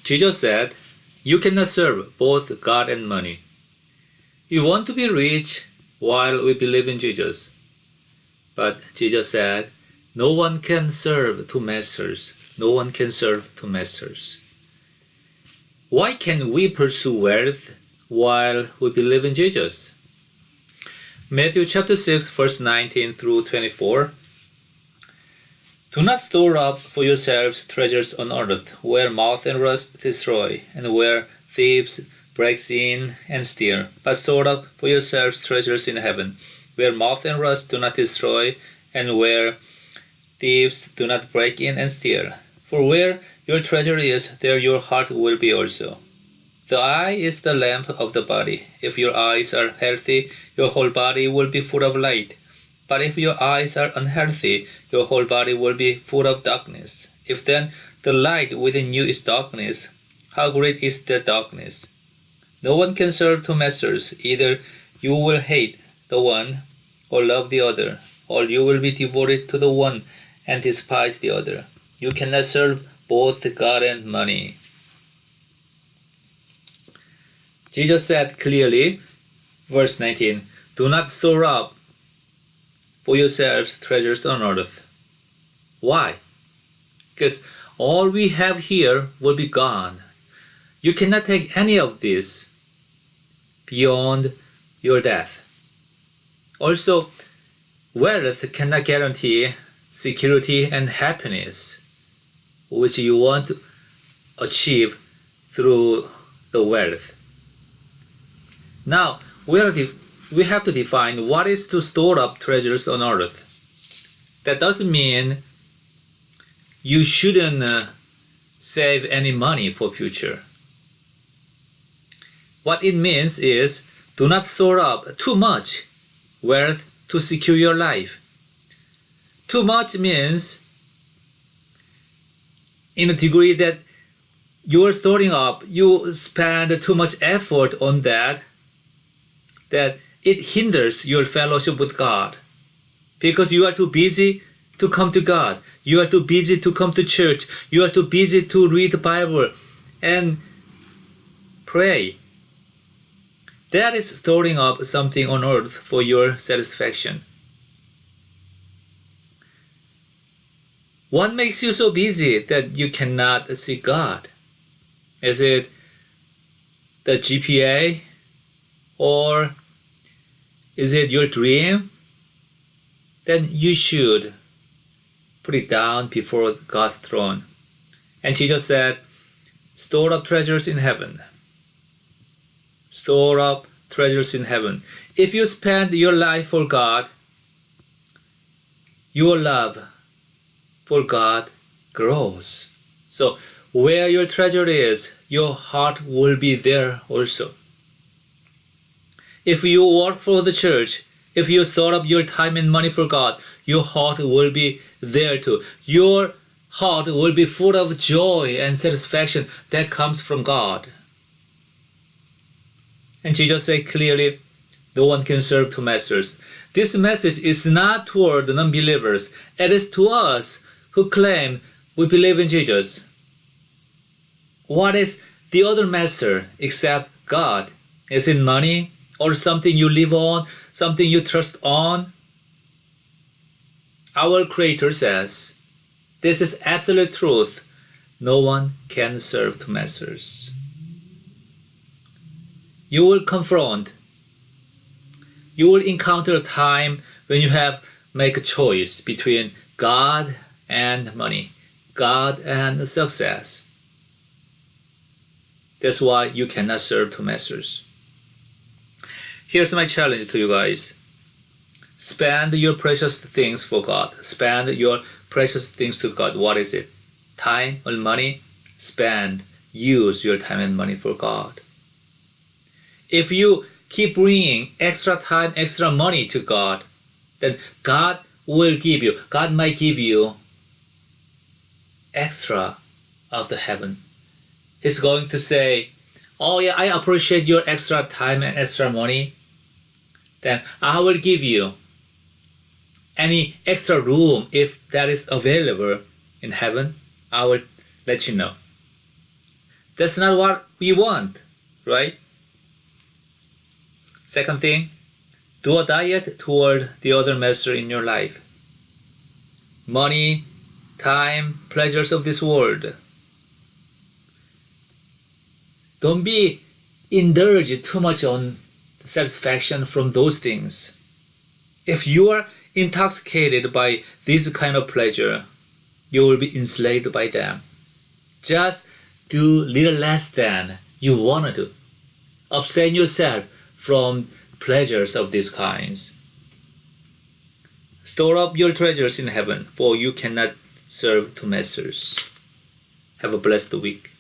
Jesus said, you cannot serve both God and money. We want to be rich while we believe in Jesus. But Jesus said, no one can serve two masters. No one can serve two masters. Why can we pursue wealth while we believe in Jesus? Matthew chapter 6, verse 19 through 24. Do not store up for yourselves treasures on earth, where moth and rust destroy, and where thieves break in and steal. But store up for yourselves treasures in heaven, where moth and rust do not destroy, and where thieves do not break in and steal. For where your treasure is, there your heart will be also. The eye is the lamp of the body. If your eyes are healthy, your whole body will be full of light. But if your eyes are unhealthy, your whole body will be full of darkness. If then the light within you is darkness, how great is that darkness? No one can serve two masters. Either you will hate the one or love the other, or you will be devoted to the one and despise the other. You cannot serve both God and money. Jesus said clearly, verse 19, do not store up for yourselves treasures on earth. Why? Because all we have here will be gone. You cannot take any of this beyond your death. Also, wealth cannot guarantee security and happiness, which you want to achieve through the wealth. Now, we have to define what is to store up treasures on earth. That doesn't mean you shouldn't save any money for future. What it means is do not store up too much wealth to secure your life. Too much means in a degree that you're storing up, you spend too much effort on that it hinders your fellowship with God. Because you are too busy to come to God. You are too busy to come to church. You are too busy to read the Bible and pray. That is storing up something on earth for your satisfaction. What makes you so busy that you cannot see God? Is it the GPA? Or is it your dream? Then you should put it down before God's throne. And Jesus said, store up treasures in heaven. Store up treasures in heaven. If you spend your life for God, your love for God grows. So where your treasure is, your heart will be there also. If you work for the church, if you store up your time and money for God, your heart will be there too. Your heart will be full of joy and satisfaction that comes from God. And Jesus said clearly, no one can serve two masters. This message is not toward the non-believers. It is to us who claim we believe in Jesus. What is the other master except God? Is it money or something you live on, something you trust on? Our Creator says, this is absolute truth. No one can serve two masters. You will encounter a time when you have make a choice between God and money, God and success. That's why you cannot serve two masters. Here's my challenge to you guys. Spend your precious things for God. Spend your precious things to God. What is it? Time or money? Use your time and money for God. If you keep bringing extra time, extra money to God, then God might give you extra of the heaven. He's going to say, oh yeah, I appreciate your extra time and extra money. Then I will give you any extra room if that is available in heaven. I will let you know. That's not what we want, right? Second thing, do a diet toward the other master in your life. Money, time, pleasures of this world. Don't be indulged too much on satisfaction from those things. If you are intoxicated by this kind of pleasure, you will be enslaved by them. Just do little less than you want to do. Abstain yourself from pleasures of these kinds. Store up your treasures in heaven, for you cannot serve two masters. Have a blessed week.